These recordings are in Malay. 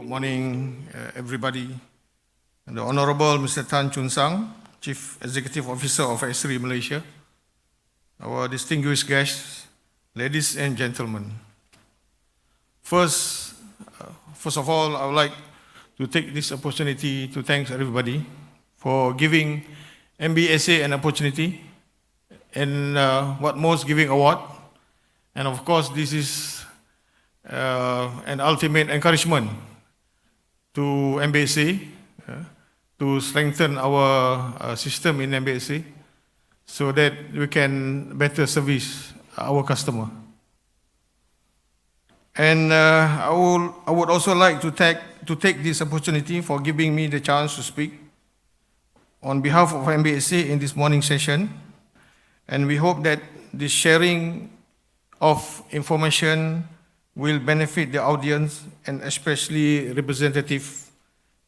morning, everybody. And the Honorable Mr. Tan Chun Sang, Chief Executive Officer of S3 Malaysia, our distinguished guests, ladies and gentlemen. First of all, I would like to take this opportunity to thank everybody for giving MBSA an opportunity and what most giving award. And of course, this is an ultimate encouragement to MBSA to strengthen our system in MBSA so that we can better service our customer. And I would also like to take this opportunity for giving me the chance to speak on behalf of MBSA in this morning session. And we hope that this sharing of information will benefit the audience and especially representatives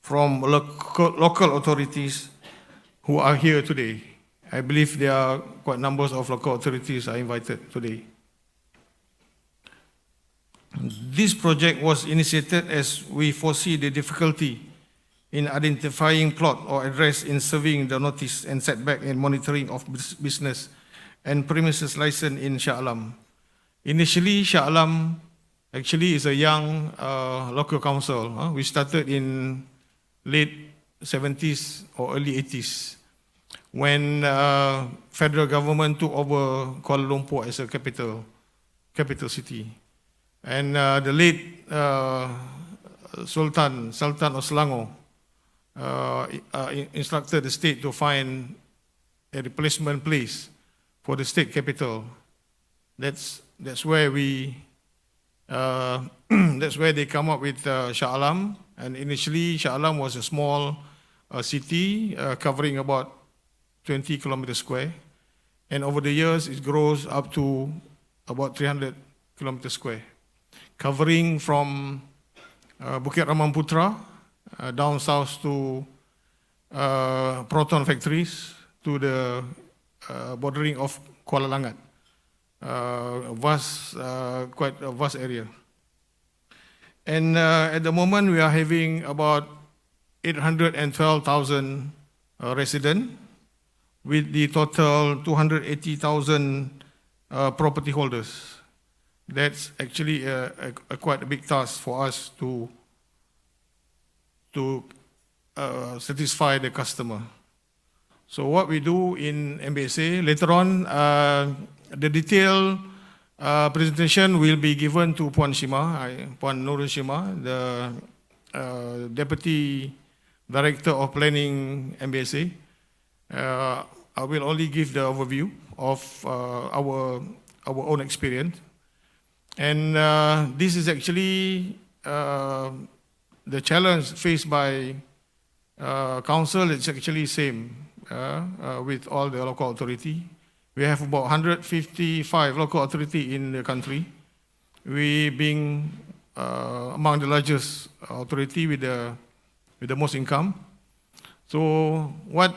from local authorities who are here today. I believe there are quite numbers of local authorities are invited today. This project was initiated as we foresee the difficulty in identifying plot or address in serving the notice and setback and monitoring of business and premises license in Shah Alam. Initially, Shah Alam actually is a young local council. We started in late 70s or early 80s when federal government took over Kuala Lumpur as a capital city. And the late Sultan of Selangor instructed the state to find a replacement place for the state capital. That's where that's where they come up with Shah Alam. And initially, Shah Alam was a small city covering about 20 kilometers square. And over the years, it grows up to about 300 kilometers square, covering from Bukit Ramamputra down south to Proton factories to the bordering of Kuala Langat. Quite a vast area. And at the moment, we are having about 812,000 residents, with the total 280,000 property holders. That's actually quite a big task for us to satisfy the customer. So what we do in MBSA, later on, the detailed presentation will be given to Puan Nurul Shima, the Deputy Director of Planning MBSA. I will only give the overview of our own experience. And this is actually the challenge faced by council. It's actually same with all the local authority. We have about 155 local authority in the country. We being among the largest authority with the most income. So what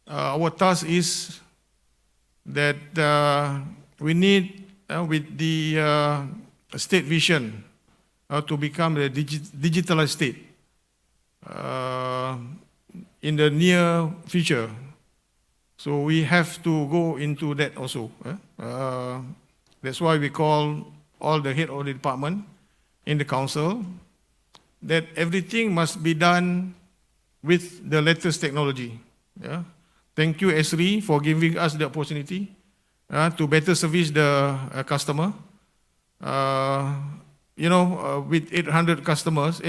our task is that we need with the state vision to become a digitalized state in the near future. So we have to go into that also. That's why we call all the head of the department in the council that everything must be done with the latest technology. Thank you, S3, for giving us the opportunity to better service the customer. With 800,000 customers,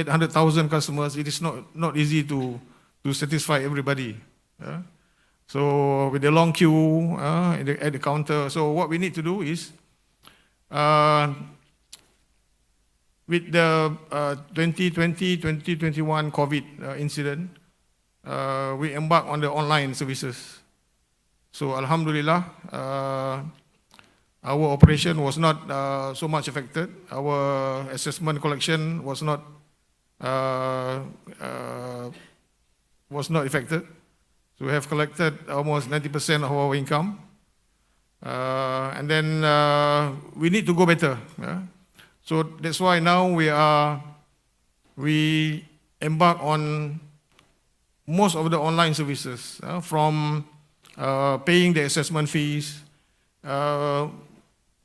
it is not easy to satisfy everybody. So with the long queue at the counter, so what we need to do is, with the 2020-2021 COVID incident, we embarked on the online services. So Alhamdulillah, our operation was not so much affected. Our assessment collection was not affected. So we have collected almost 90% of our income. And then we need to go better. So that's why now we are we embark on most of the online services, from paying the assessment fees,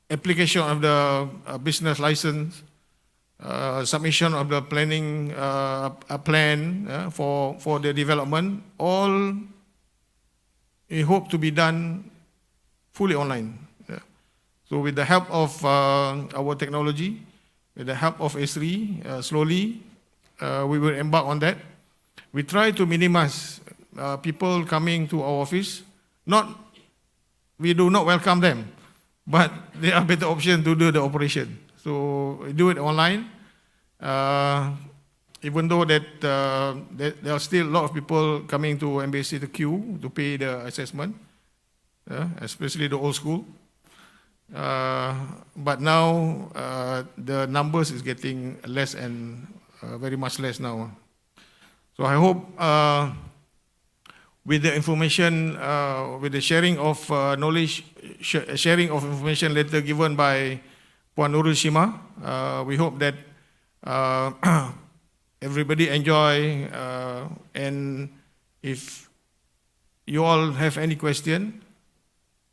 application of the business license, submission of the planning plan for the development, all we hope to be done fully online. So with the help of our technology, with the help of S3, slowly we will embark on that. We try to minimize people coming to our office. We do not welcome them, but there are better options to do the operation. So we do it online, even though that there are still a lot of people coming to embassy to queue to pay the assessment, especially the old school. But now the numbers is getting less and very much less now. So I hope with the information, with the sharing of knowledge, sharing of information later given by Puan Nurul Shima, we hope that everybody enjoy, and if you all have any question,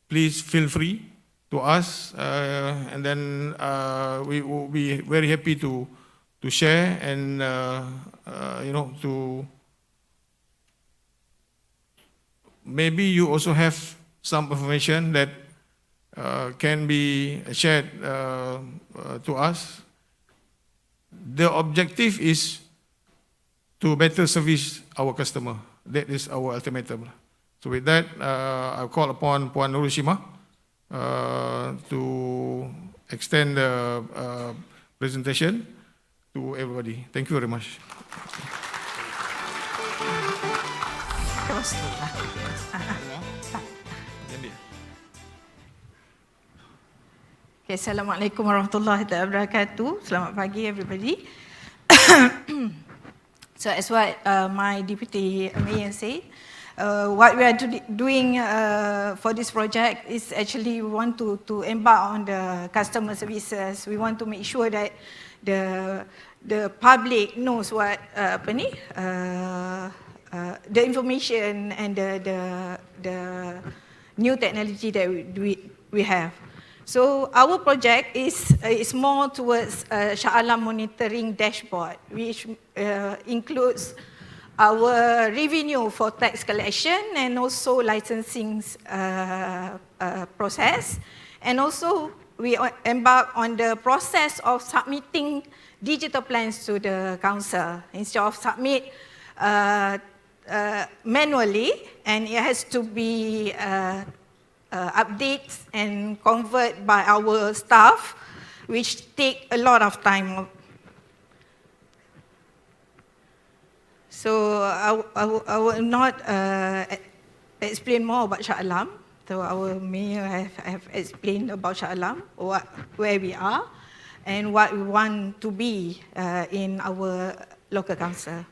please feel free to ask, and then we will be very happy to share and to maybe you also have some information that can be shared to us. The objective is to better service our customer. That is our ultimatum. So with that, I'll call upon Puan Nurul Shima to extend the presentation to everybody. Thank you very much. Okay, Assalamualaikum warahmatullahi wabarakatuh. Selamat pagi, everybody. So as what my Deputy Mayor said, what we are doing for this project is actually we want to embark on the customer services. We want to make sure that the public knows what the information and the new technology that we have. So our project is more towards Shah Alam monitoring dashboard, which includes our revenue for tax collection and also licensing process. And also we embark on the process of submitting digital plans to the council instead of submit manually, and it has to be updates and convert by our staff, which take a lot of time. So I will not explain more about Shah Alam. So our mayor have explained about Shah Alam, where we are, and what we want to be in our local council.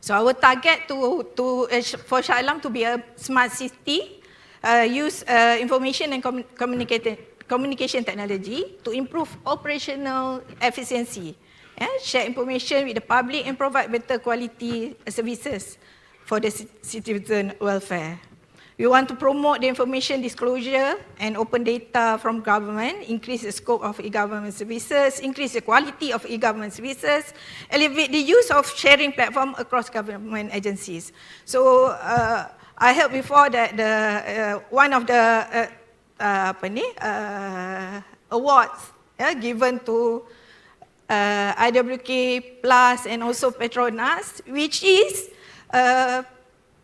So our target for Shah Alam to be a smart city, use information and communication technology to improve operational efficiency, share information with the public and provide better quality services for the citizen welfare. We want to promote the information disclosure and open data from government, increase the scope of e-government services, increase the quality of e-government services, elevate the use of sharing platform across government agencies. So I heard before that one of the awards given to IWK Plus and also Petronas, which is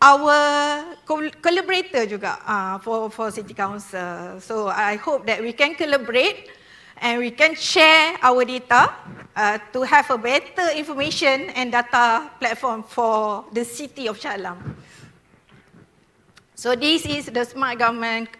our collaborator juga for City Council. So I hope that we can collaborate and we can share our data to have a better information and data platform for the city of Shah Alam. So this is the smart government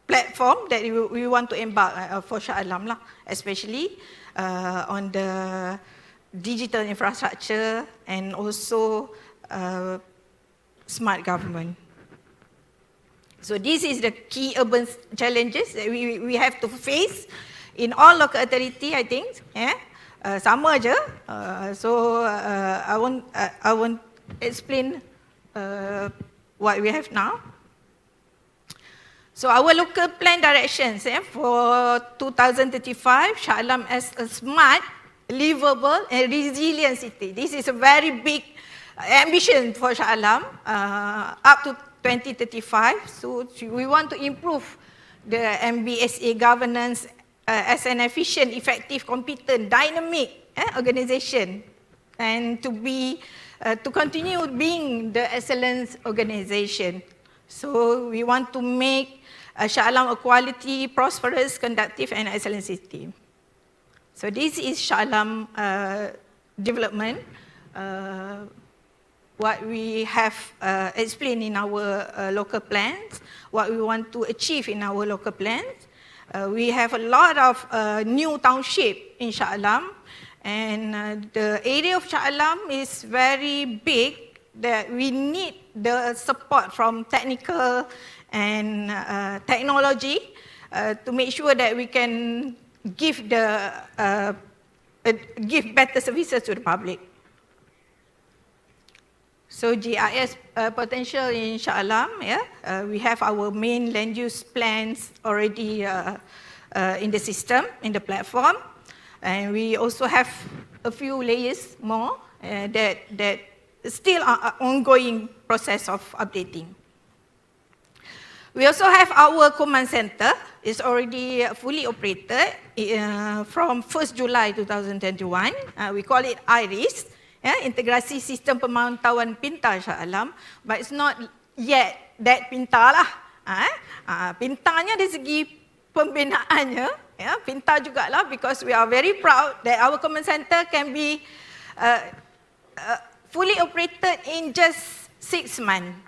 platform that we want to embark for Shah Alam lah, especially on the digital infrastructure and also smart government. So this is the key urban challenges that we have to face in all local authority, I think. Sama je. I won't explain what we have now. So our local plan directions for 2035, Shah Alam as a smart, livable and resilient city. This is a very big ambition for Shah Alam up to 2035. So we want to improve the MBSA governance as an efficient, effective, competent, dynamic organization, and to continue being the excellence organization. So we want to make Shah Alam a quality, prosperous, conducive and excellent city. So this is Shah Alam development. What we have explained in our local plans, what we want to achieve in our local plans. We have a lot of new township in Shah Alam, and the area of Shah Alam is very big that we need the support from technical and technology to make sure that we can give better services to the public. So GIS potential in Shah Alam, we have our main land use plans already in the system, in the platform, and we also have a few layers more that still are ongoing process of updating. We also have our command center. It's already fully operated from 1st July 2021. We call it IRIS. Integrasi Sistem Pemantauan Pintar Shah Alam, but it's not yet that pintar lah. Pintarnya dari segi pembinaannya, pintar jugalah, because we are very proud that our command center can be fully operated in just 6 months.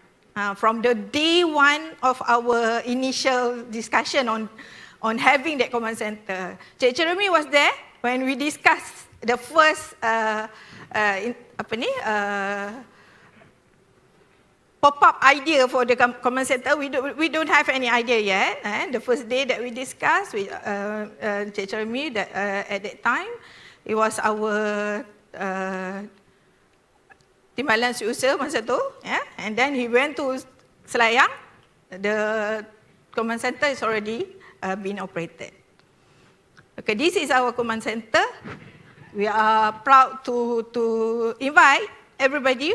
From the day one of our initial discussion on having that command center. Cik Jeremy was there when we discussed the first pop-up idea for the command center. We don't have any idea yet. The first day that we discussed with Cik Jeremy, that at that time, it was our timbalan seusaha masa tu, and then he went to Selayang. The command center is already been operated. Okay, this is our command center. We are proud to invite everybody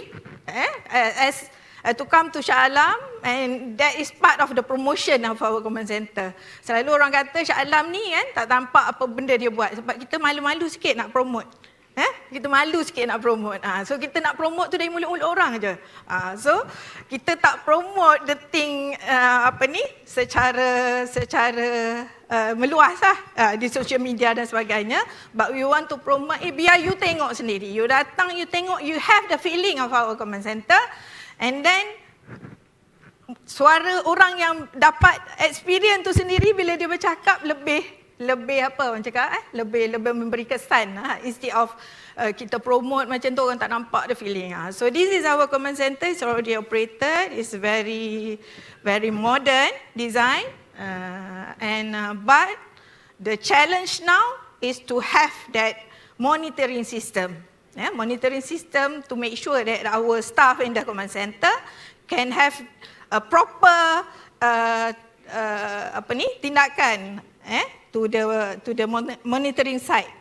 to come to Shah Alam, and that is part of the promotion of our command center. Selalu orang kata Shah Alam ni tak tampak apa benda dia buat, sebab kita malu-malu sikit nak promote. Kita malu sikit nak promote. So kita nak promote tu dari mulut-mulut orang je. So kita tak promote the thing secara meluas di social media dan sebagainya. But we want to promote, biar you tengok sendiri. You datang, you tengok, you have the feeling of our command center. And then suara orang yang dapat experience tu sendiri bila dia bercakap lebih apa orang cakap, lebih memberi kesan instead of kita promote macam tu orang tak nampak the feeling. So this is our command center. It's already operated. It's very modern design, but the challenge now is to have that monitoring system. Monitoring system to make sure that our staff in the command center can have a proper tindakan to the monitoring side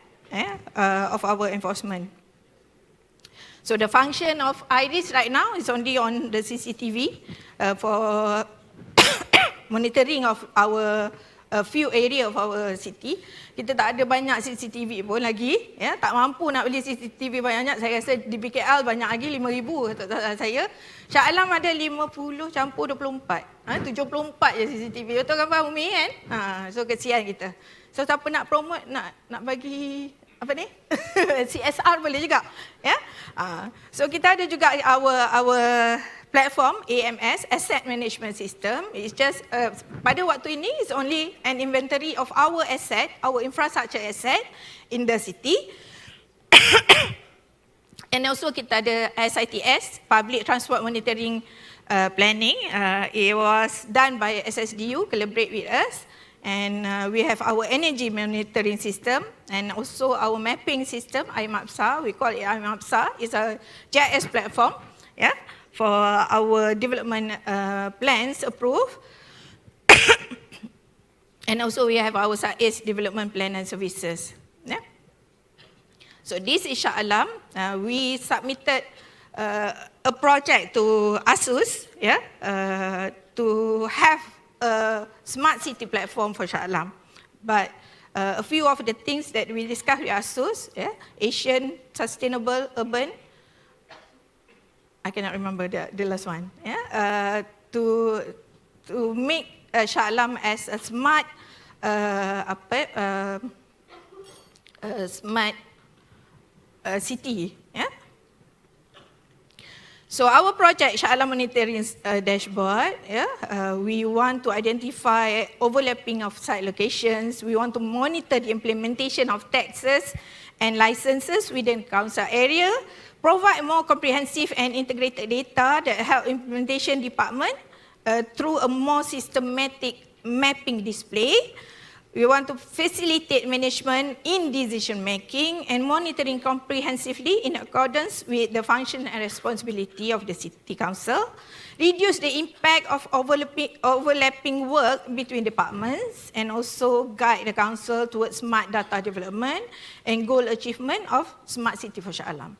of our enforcement. So the function of IRIS right now is only on the CCTV for monitoring of our few area of our city. Kita tak ada banyak CCTV pun lagi, tak mampu nak beli CCTV banyak. Saya rasa di BKL banyak lagi, 5,000 tak saya. Shah Alam ada 50 campur 24. 74 je CCTV. Betul kan Pak Umi kan? So kesian kita. So siapa nak promote, nak bagi CSR boleh juga. So kita ada juga our platform AMS, Asset Management System. It's just, pada waktu ini, it's only an inventory of our asset, our infrastructure asset in the city. And also kita ada SITS, Public Transport Monitoring planning. It was done by SSDU, collaborate with us. And we have our energy monitoring system and also our mapping system, IMAPSA. We call it IMAPSA. It's a GIS platform, yeah, for our development plans approved. And also we have our SAIS development plan and services. Yeah. So this is Shah Alam. We submitted a project to ASUS, yeah, to have a smart city platform for Shah Alam. But a few of the things that we discussed with ASUS, yeah, Asian Sustainable Urban, I cannot remember the last one, yeah, to make Shah Alam as a smart, smart city, yeah. So our project, Shah Alam Monitoring Dashboard, yeah, we want to identify overlapping of site locations. We want to monitor the implementation of taxes and licenses within council area, provide more comprehensive and integrated data that help implementation department through a more systematic mapping display. We want to facilitate management in decision making and monitoring comprehensively in accordance with the function and responsibility of the city council, reduce the impact of overlapping work between departments, and also guide the council towards smart data development and goal achievement of smart city for Shah Alam.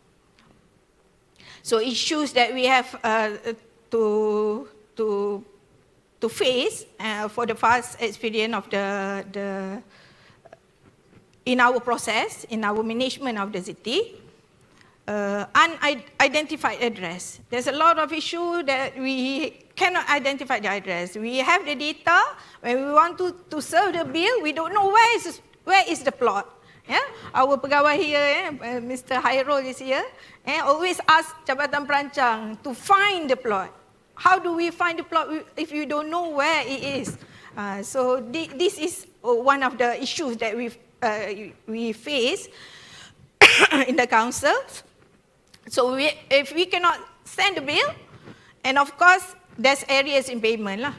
So issues that we have to face for the past experience of in our process, in our management of the city, unidentified address. There's a lot of issue that we cannot identify the address. We have the data, when we want to serve the bill, we don't know where is the plot. Yeah? Our pegawai here, Mr. Hairul is here, always ask Jabatan Perancang to find the plot. How do we find the plot if you don't know where it is? So this is one of the issues that we face in the council. So if we cannot send the bill, and of course there's areas in payment lah.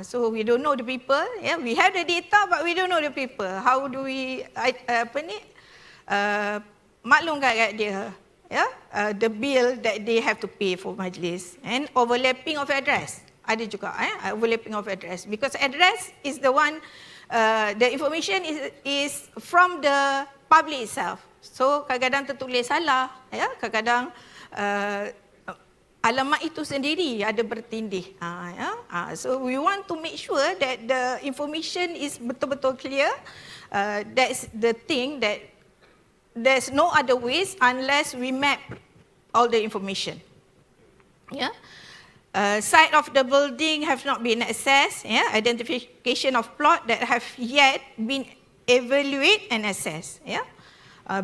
So we don't know the people. Yeah, we have the data, but we don't know the people. How do we maklumkan kat dia? Yeah, the bill that they have to pay for majlis, and overlapping of address. Ada juga overlapping of address, because address is the one, the information is from the public itself. So kadang-kadang tertulis salah, ya, kadang-kadang alamat itu sendiri ada bertindih. So we want to make sure that the information is betul-betul clear. That's the thing that there's no other ways unless we map all the information. Yeah. Site of the building have not been assessed. Yeah. Identification of plot that have yet been evaluated and assessed. Yeah.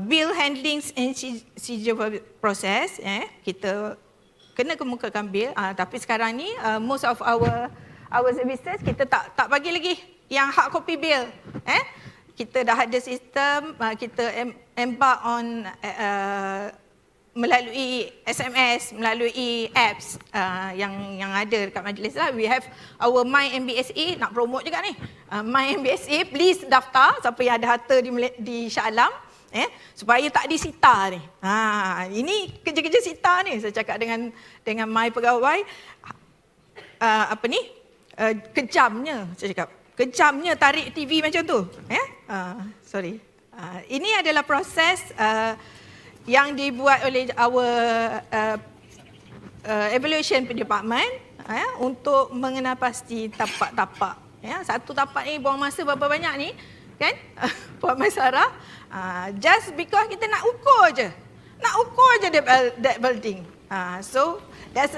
Bill handlings and schedule process. Yeah. Kita kena kemukakan bill. Tapi sekarang ni most of our services kita tak bagi lagi yang hard copy bill. Kita dah ada sistem, kita embark on melalui SMS, melalui apps yang ada dekat majlis lah. We have our My MBSA, nak promote juga ni. My MBSA, please daftar siapa yang ada harta di Shah Alam, supaya tak disita ni. Ini kerja-kerja sita ni. Saya cakap dengan my pegawai, kejamnya, saya cakap. Kejamnya tarik TV macam tu. Sorry. Ini adalah proses yang dibuat oleh our evaluation department untuk mengenal pasti tapak-tapak. Satu tapak ni buang masa berapa banyak ni, kan? Puan Maisarah. Just because kita nak ukur je that building. So that's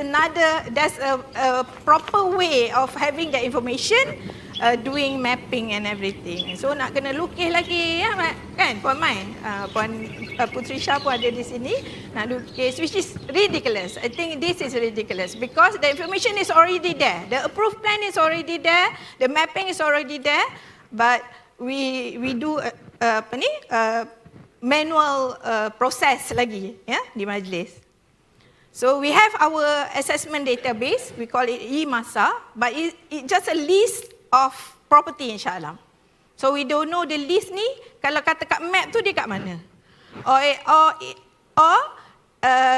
a proper way of having the information, doing mapping and everything. So nak kena lukis lagi, ya, kan Puan Mai, Puan Putri Shah pun ada di sini nak lukis, which is ridiculous. I think this is ridiculous because the information is already there, the approved plan is already there, the mapping is already there, but we do manual process lagi, ya, di majlis. So we have our assessment database, we call it e-masa, but it's just a list of property in Shah Alam. So we don't know the list ni, kalau kata kat map tu dia kat mana. Or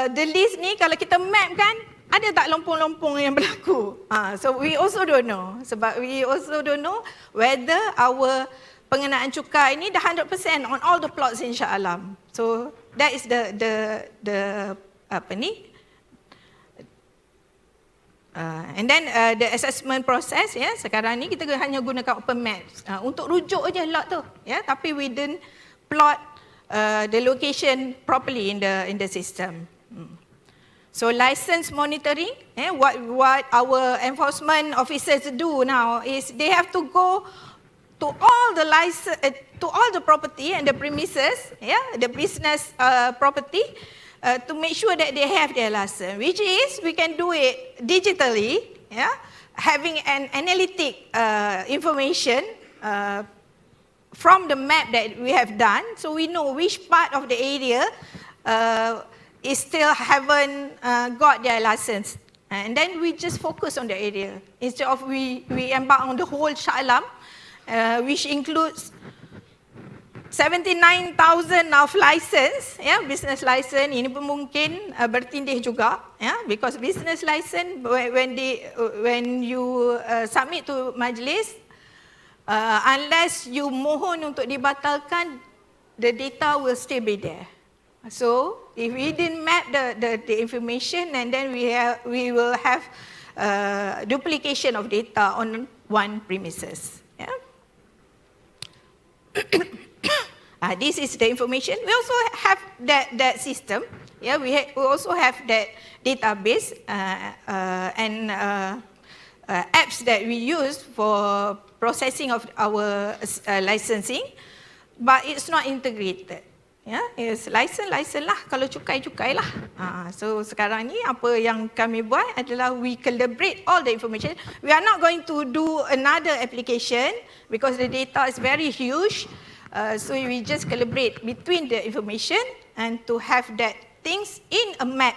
the list ni kalau kita map kan, ada tak lompong-lompong yang berlaku. So we also don't know. Sebab we also don't know whether our pengenaan cukai ni dah 100% on all the plots in Shah Alam. So that is the apa ni? And then the assessment process, ya, sekarang ni kita hanya gunakan open maps untuk rujuk aja lot tu, ya, tapi we didn't plot the location properly in the system. So license monitoring, what our enforcement officers do now is they have to go to all the to all the property and the premises, the business property, to make sure that they have their license, which is we can do it digitally, having an analytic information from the map that we have done, so we know which part of the area is still haven't got their license, and then we just focus on the area instead of we embark on the whole Shah Alam, which includes 79,000 of license, business license. Ini pun mungkin bertindih juga, because business license when you submit to majlis, unless you mohon untuk dibatalkan, the data will still be there. So if we didn't map the information, and then we will have duplication of data on one premises. This is the information. We also have that system. We also have that database and apps that we use for processing of our licensing, but it's not integrated. It's license lah, kalau cukai lah. So sekarang ni apa yang kami buat adalah we collaborate all the information. We are not going to do another application because the data is very huge. So we just collaborate between the information and to have that things in a map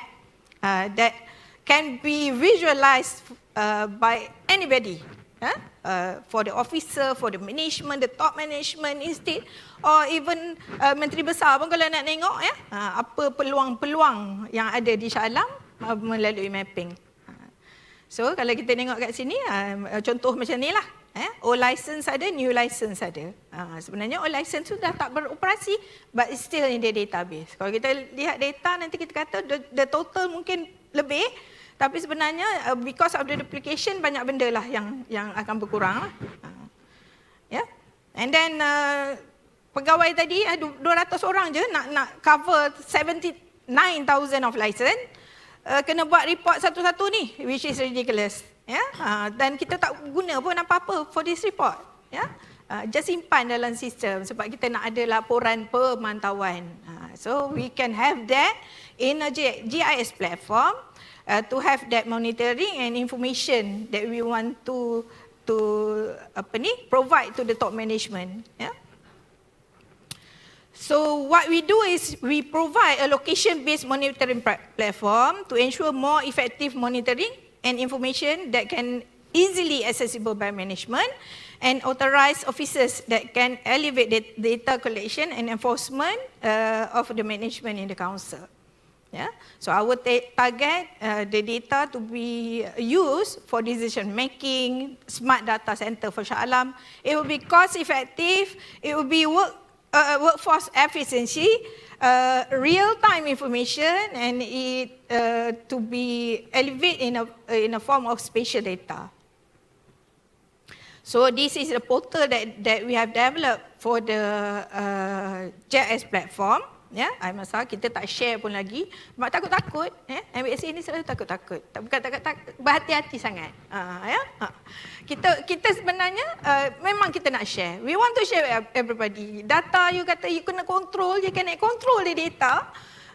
that can be visualized by anybody. For the officer, for the management, the top management instead, or even menteri besar pun kalau nak tengok apa peluang-peluang yang ada di Shah Alam melalui mapping. So kalau kita tengok kat sini, contoh macam ni lah. Old license ada, new license ada. Sebenarnya old license tu dah tak beroperasi, but it's still in the database. Kalau kita lihat data, nanti kita kata the total mungkin lebih, tapi sebenarnya because of the duplication, banyak benda lah yang akan berkurang lah. And then pegawai tadi 200 orang je nak cover 79,000 of license, kena buat report satu-satu ni, which is ridiculous. Dan kita tak guna pun apa-apa for this report. Just simpan dalam sistem sebab kita nak ada laporan pemantauan. So we can have that in a GIS platform to have that monitoring and information that we want to provide to the top management. So what we do is we provide a location-based monitoring platform to ensure more effective monitoring and information that can easily accessible by management and authorized officers that can elevate the data collection and enforcement of the management in the council. So our target, the data to be used for decision making, smart data center for Shah Alam. It will be cost effective, it will be workforce efficiency, real-time information, and it to be elevated in a form of spatial data. So this is a portal that we have developed for the GIS platform. I kita tak share pun lagi. Sebab takut-takut. MBSA ni selalu takut-takut. Bukan takut-takut, berhati-hati sangat. Kita sebenarnya memang kita nak share. We want to share with everybody. Data you kata you kena control, you can control the data.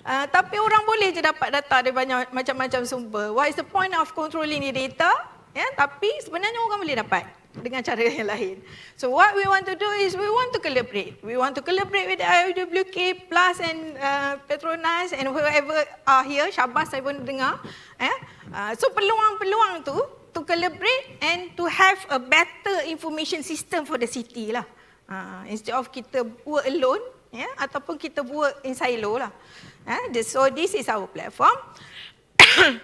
Tapi orang boleh je dapat data dari banyak macam-macam sumber. What is the point of controlling the data? Tapi sebenarnya orang boleh dapat. dengan cara yang lain. So what we want to do is we want to collaborate. We want to collaborate with IWK Plus and Petronas and whoever are here. Syabas saya pun dengar. So peluang-peluang tu to collaborate and to have a better information system for the city lah. Instead of kita work alone, ataupun kita work in silo lah. So this is our platform.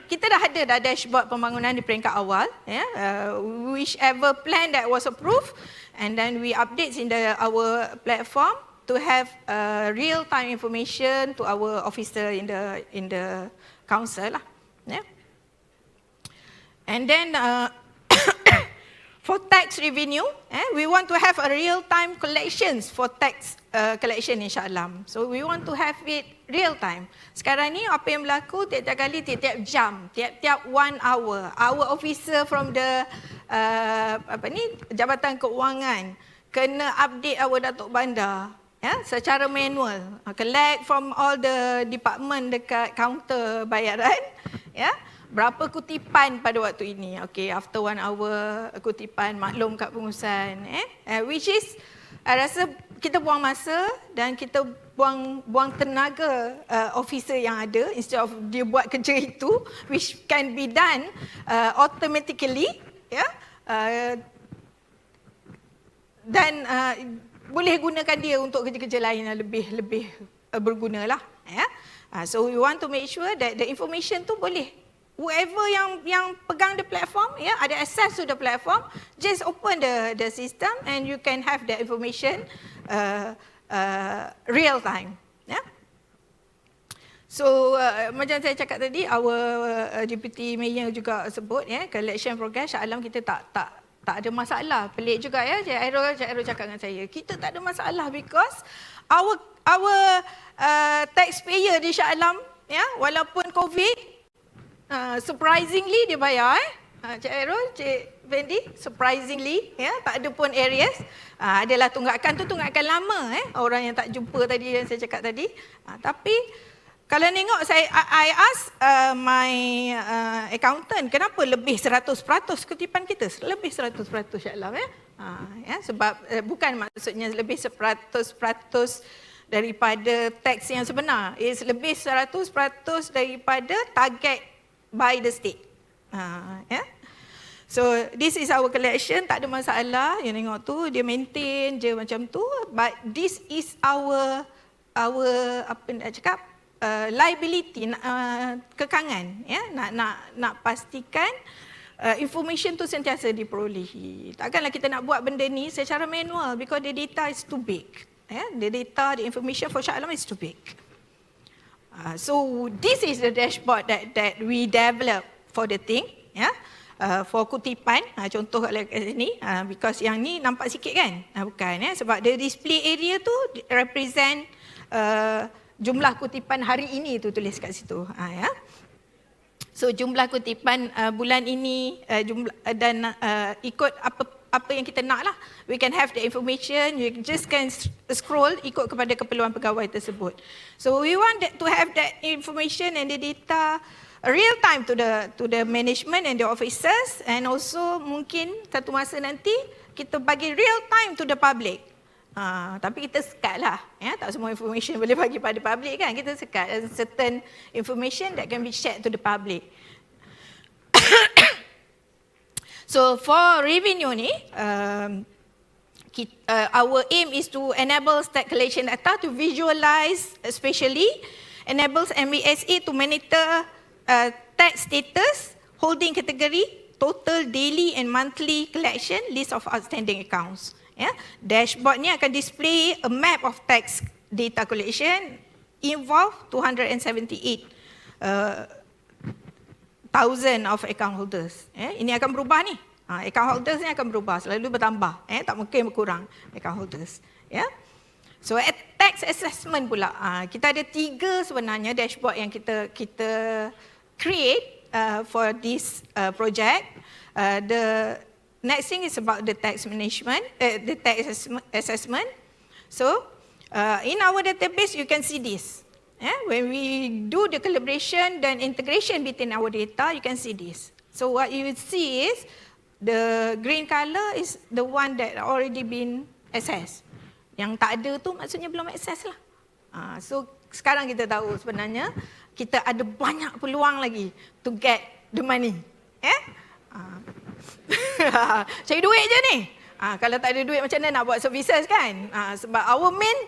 Kita dah ada dashboard pembangunan di peringkat awal, whichever plan that was approved, and then we update in our platform to have real-time information to our officer in the council lah. And then for tax revenue, we want to have a real-time collections for tax collection in Shah Alam. So we want to have it real time. Sekarang ni apa yang berlaku tiap-tiap kali, tiap-tiap jam, tiap-tiap 1 hour, our officer from the Jabatan Keuangan kena update our Datuk Bandar secara manual, collect from all the department dekat kaunter bayaran, berapa kutipan pada waktu ini. Okay, after 1 hour kutipan maklum kat pengurusan, which is I rasa kita buang masa dan kita buang tenaga officer yang ada instead of dia buat kerja itu, which can be done automatically, dan boleh gunakan dia untuk kerja-kerja lain yang lebih berguna lah. So we want to make sure that the information tu boleh, whoever yang pegang the platform, ada access to the platform, just open the system and you can have the information real time. So macam saya cakap tadi, our Deputy Mayor juga sebut, collection program Shah Alam kita tak ada masalah. Pelik juga Cik Airul cakap dengan saya, kita tak ada masalah because our taxpayer di Shah Alam, walaupun COVID, surprisingly dia bayar, Cik Airul, Cik Fendi, surprisingly, tak ada pun arrears. Adalah tunggakan lama, orang yang tak jumpa tadi yang saya cakap tadi. Tapi kalau tengok I ask my accountant, kenapa lebih 100% kutipan kita? Lebih 100% Shah Alam, sebab bukan maksudnya lebih 100% daripada tax yang sebenar. Is lebih 100% daripada target by the state. So this is our collection, tak ada masalah. Yang tengok tu dia maintain je macam tu, but this is our apa nak cakap, liability, kekangan, nak pastikan information tu sentiasa diperolehi. Takkanlah kita nak buat benda ni secara manual because the data is too big. The information for Shah Alam is too big. So this is the dashboard that we develop for the thing, for kutipan. Contoh kat sini, because yang ni nampak sikit kan? Bukan, sebab the display area tu represent jumlah kutipan hari ini tu tulis kat situ. So jumlah kutipan bulan ini, dan ikut apa yang kita nak lah. We can have the information, you just can scroll ikut kepada keperluan pegawai tersebut. So we want to have that information and the data real time to the management and the officers, and also mungkin satu masa nanti kita bagi real time to the public. Tapi kita sekat lah, tak semua information boleh bagi pada public kan. Kita sekat certain information that can be shared to the public. So for revenue ni, our aim is to enable state collection data to visualize, especially enables MBSA to monitor tax status, holding category, total daily and monthly collection, list of outstanding accounts. Dashboard ni akan display a map of tax data collection involve 278 thousand of account holders. Ini akan berubah ni. Account holders ni akan berubah, selalu bertambah. Tak mungkin berkurang account holders. So at tax assessment pula, kita ada 3 sebenarnya dashboard yang kita create for this project. The next thing is about the tax management, the tax assessment. So in our database you can see this. When we do the collaboration dan integration between our data, you can see this. So what you will see is The green color is the one that already been accessed. Yang tak ada tu maksudnya belum access lah. So sekarang kita tahu sebenarnya kita ada banyak peluang lagi to get the money. Cari duit je ni. Kalau tak ada duit macam mana nak buat services kan? Sebab our main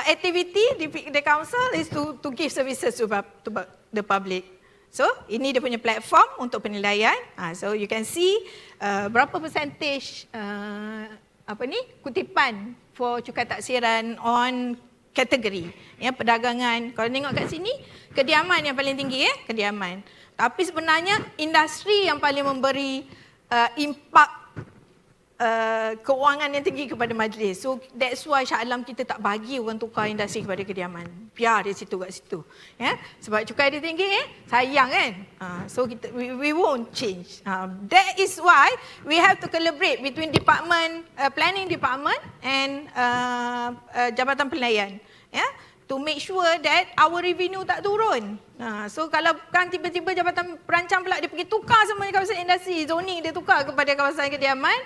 activity di the council is to give services to the public. So ini dia punya platform untuk penilaian. So you can see berapa percentage kutipan for cukai taksiran on kategori. Perdagangan. Kalau tengok kat sini, kediaman yang paling tinggi kediaman. Tapi sebenarnya industri yang paling memberi impak kewangan yang tinggi kepada majlis. So that's why Shah Alam kita tak bagi orang tukar industri kepada kediaman. Biar dia situ kat situ. Sebab cukai dia tinggi, sayang kan. So we won't change. That is why we have to collaborate between department, planning department and Jabatan Penilaian. To make sure that our revenue tak turun. So kalau kan tiba-tiba Jabatan Perancang pula dia pergi tukar semuanya kawasan industri, zoning dia tukar kepada kawasan kediaman.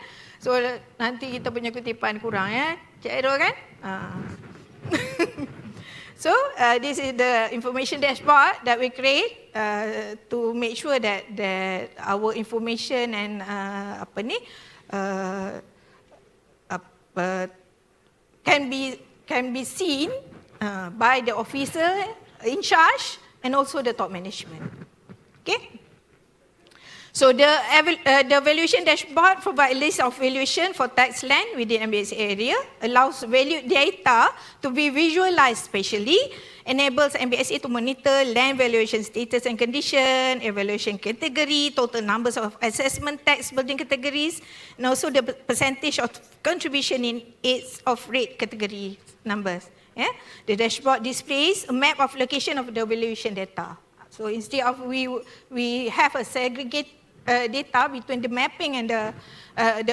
So nanti kita punya kutipan kurang Cik Airul kan? So this is the information dashboard that we create to make sure that our information and can be seen by the officer in charge and also the top management. Okay? So the valuation dashboard provides a list of valuation for tax land within MBSA area, allows value data to be visualized spatially, enables MBSA to monitor land valuation status and condition, evaluation category, total numbers of assessment tax building categories, and also the percentage of contribution in aids of rate category numbers. The dashboard displays a map of location of the valuation data. So instead of we have a segregate data between the mapping and the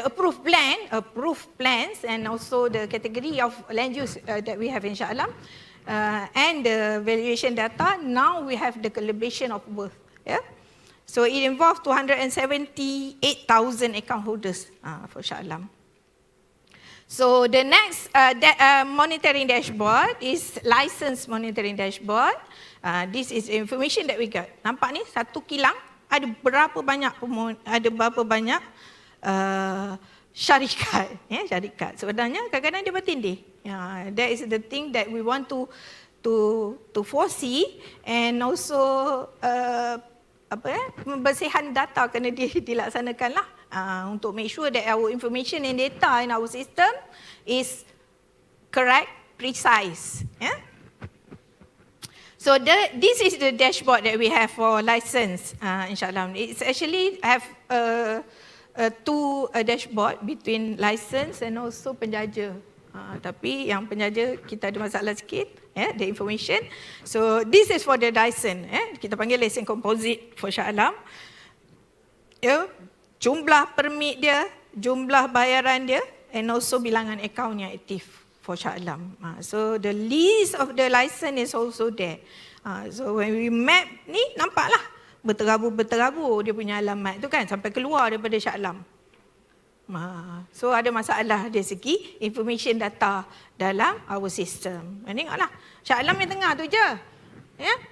approved plans and also the category of land use that we have in Shah Alam and the valuation data. Now we have the collaboration of both. So it involves 278,000 account holders for Shah Alam. So the next monitoring dashboard is license monitoring dashboard. This is information that we got. Nampak ni satu kilang ada berapa banyak syarikat, syarikat. Sebenarnya kadang-kadang dia bertindih. That is the thing that we want to foresee and also pembersihan data kena dilaksanakanlah untuk make sure that our information and data in our system is correct, precise. So this is the dashboard that we have for license, insyaAllah. It's actually have two dashboard between license and also penjaja. Tapi yang penjaja kita ada masalah sikit, the information. So this is for the license. Kita panggil license composite for Shah Alam. Jumlah permit dia, jumlah bayaran dia, and also bilangan akaun yang aktif for Shah Alam. So the list of the license is also there. So when we map ni, nampaklah berterabur-berterabur dia punya alamat tu kan, sampai keluar daripada Shah Alam. So ada masalah dari segi information data dalam our system. Tengoklah, Shah Alam yang tengah tu je.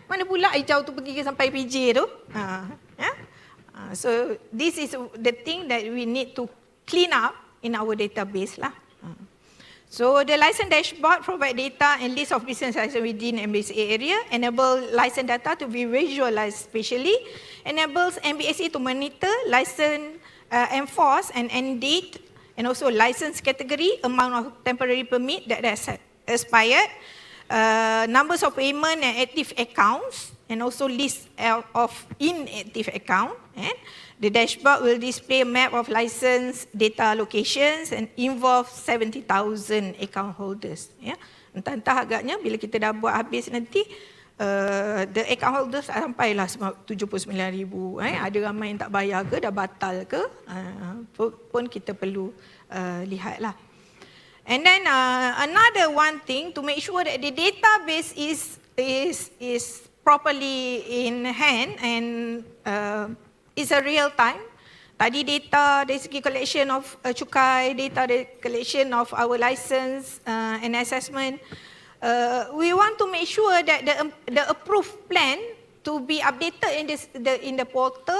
Mana pula hijau tu pergi sampai PJ tu. So this is the thing that we need to clean up in our database lah. So the license dashboard provide data and list of business license within MBSA area, enable license data to be visualized spatially, enables MBSA to monitor, license, enforce and end date, and also license category, amount of temporary permit that has expired, numbers of payment and active accounts, and also list of inactive account. The dashboard will display a map of license data locations and involve 70,000 account holders. Entah-entah agaknya bila kita dah buat habis nanti, the account holders sampailah 79,000. Ada ramai yang tak bayar ke, dah batal ke, pun kita perlu lihatlah. And then another one thing to make sure that the database is properly in hand and is a real time. tadi data dari segi collection of cukai, data dari collection of our license and assessment. We want to make sure that the approved plan to be updated in the portal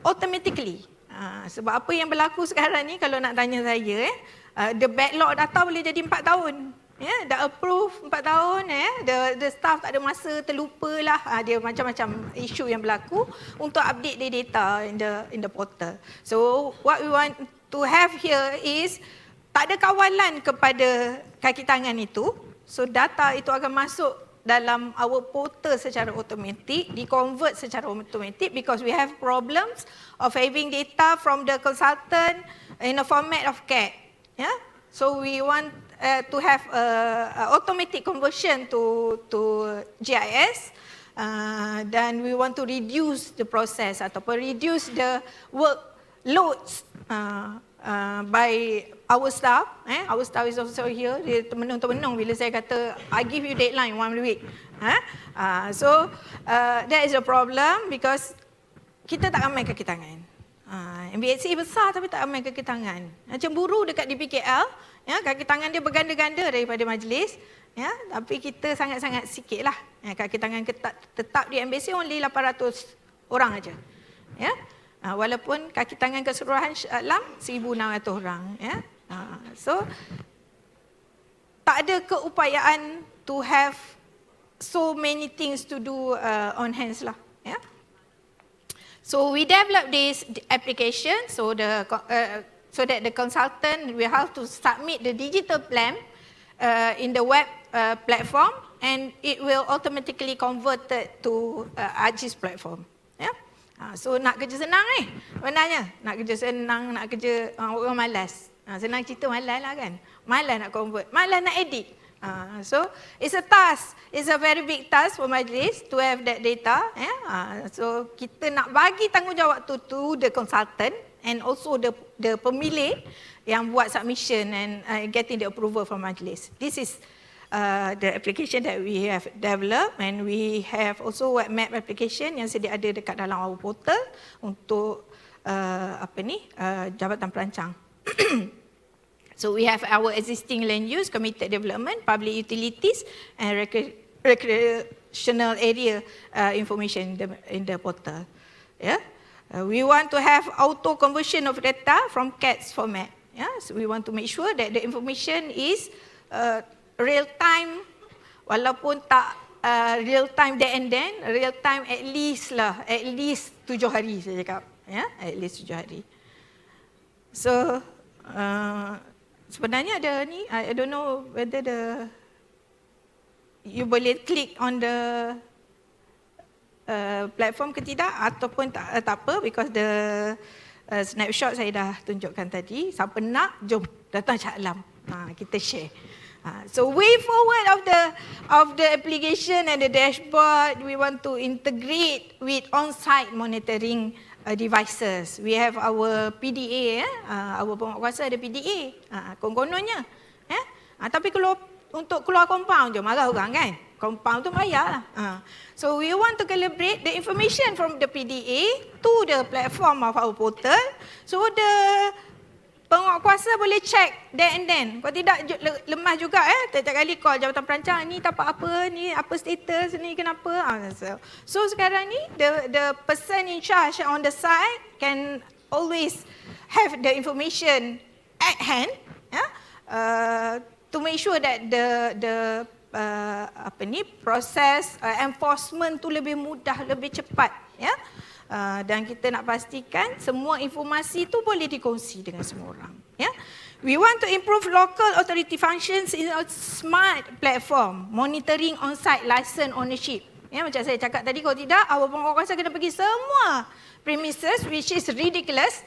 automatically. Sebab apa yang berlaku sekarang ni, kalau nak tanya saya, the backlog data boleh jadi 4 tahun. Dah approve 4 tahun, the staff tak ada masa, terlupa lah. Dia macam-macam isu yang berlaku untuk update the data in the portal. So what we want to have here is tak ada kawalan kepada kaki tangan itu. So data itu akan masuk dalam our portal secara automatik, di-convert secara automatik because we have problems of having data from the consultant in a format of CAD. So we want to have automatic conversion to GIS, dan we want to reduce the process ataupun reduce the workloads by our staff. Our staff is also here. Dia termenung-termenung bila saya kata I give you deadline 1 week. So that is a problem because kita tak ramai kaki tangan. MBSA besar tapi tak ramai kaki tangan. Cemburu dekat DPKL, kaki tangan dia berganda-ganda daripada majlis, tapi kita sangat-sangat sikit lah. Kaki tangan tetap di MBSA only 800 orang aja. Walaupun kaki tangan keseluruhan Shah Alam 1,600 orang. So tak ada keupayaan to have so many things to do on hands lah. So we develop this application so that the consultant will have to submit the digital plan in the web platform, and it will automatically converted to AJIS platform. So nak kerja senang sebenarnya. Nak kerja senang, nak kerja orang malas. Senang cerita malas lah kan. Malas nak convert, malas nak edit. So it's a task, it's a very big task for majlis to have that data. So kita nak bagi tanggungjawab to the consultant and also the pemilih yang buat submission and getting the approval from majlis. This is the application that we have developed, and we have also web map application yang sedia ada dekat dalam our portal untuk Jabatan Perancang. So we have our existing land use, committed development, public utilities and recreational area information in the portal. We want to have auto conversion of data from CADS format. So we want to make sure that the information is real time, walaupun tak real time there and then, real time at least 7 hari saya cakap. At least 7 hari. So sebenarnya ada ni, I don't know whether you boleh click on the platform ke tidak ataupun tak apa, because the snapshot saya dah tunjukkan tadi. Siapa nak, jom datang Shah Alam, kita share. So way forward of the application and the dashboard, we want to integrate with on-site monitoring devices. We have our PDA, our penguatkuasa ada PDA, kononnya. Tapi kalau untuk keluar compound je marah orang kan. Compound tu bayar lah. So we want to collaborate the information from the PDA to the platform of our portal. So the penguatkuasa boleh check there and then. Kalau tidak lemah juga tiap-tiap kali call Jabatan Perancang, ni tak apa, ni apa status, ni kenapa. So sekarang ni the person in charge on the site can always have the information at hand, to make sure that the proses enforcement tu lebih mudah, lebih cepat, dan kita nak pastikan semua informasi tu boleh dikongsi dengan semua orang. We want to improve local authority functions in a smart platform, monitoring on-site license ownership. Macam saya cakap tadi, kalau tidak, our penguatkuasa kena pergi semua premises, which is ridiculous.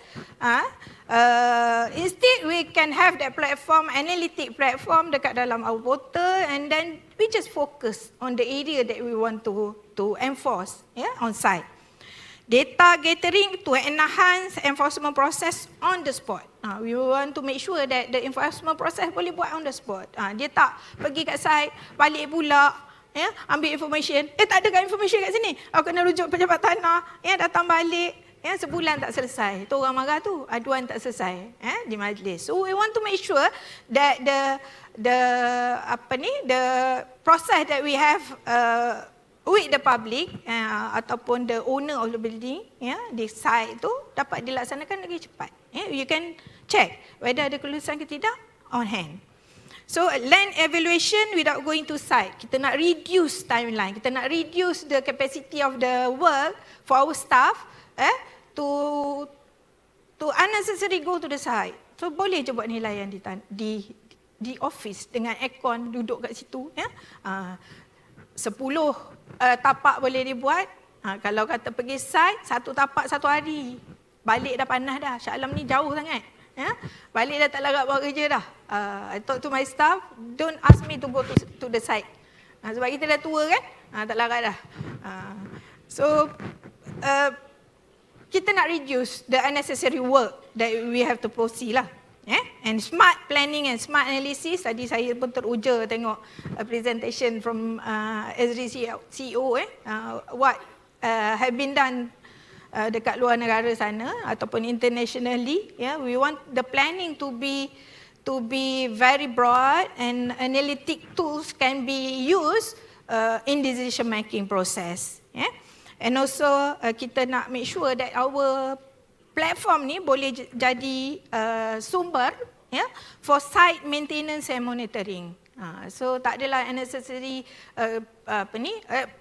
Instead, we can have that platform, analytic platform dekat dalam our portal, and then we just focus on the area that we want to enforce on-site. Data gathering to enhance enforcement process on the spot. We want to make sure that the enforcement process boleh buat on the spot. Dia tak pergi kat site, balik pula, ambil information. Tak ada kat information kat sini. Aku kena rujuk pejabat tanah, datang balik. sebulan tak selesai. Tu orang marah tu, aduan tak selesai di majlis. So we want to make sure that the process that we have with the public ataupun the owner of the building, di site tu dapat dilaksanakan lagi cepat. You can check whether ada kelulusan ke tidak on hand. So land evaluation without going to site. Kita nak reduce timeline. Kita nak reduce the capacity of the work for our staff to unnecessary go to the site. So boleh je buat nilaian di office dengan aircon duduk kat situ. 10 tapak boleh dibuat. Kalau kata pergi site, 1 tapak 1 hari. Balik dah panas dah. Shah Alam ni jauh sangat. Balik dah tak larat buat kerja dah. I talk to my staff, don't ask me to go to the site. Sebab kita dah tua kan, tak larat dah. So, kita nak reduce the unnecessary work that we have to proceed lah. And smart planning and smart analysis, tadi saya pun teruja tengok a presentation from SDC CEO, what have been done dekat luar negara sana ataupun internationally. We want the planning to be very broad, and analytic tools can be used in decision making process. And also kita nak make sure that our platform ni boleh jadi sumber for site maintenance and monitoring. So tak adalah unnecessary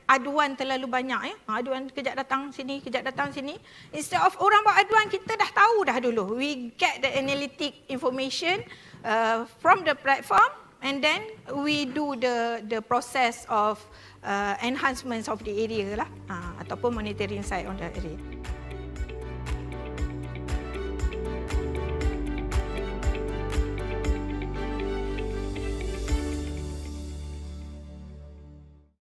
aduan terlalu banyak. Aduan kejap datang sini, kejap datang sini. Instead of orang buat aduan, kita dah tahu dah dulu. We get the analytic information from the platform, and then we do the process of enhancements of the area lah, ataupun monitoring site on the area.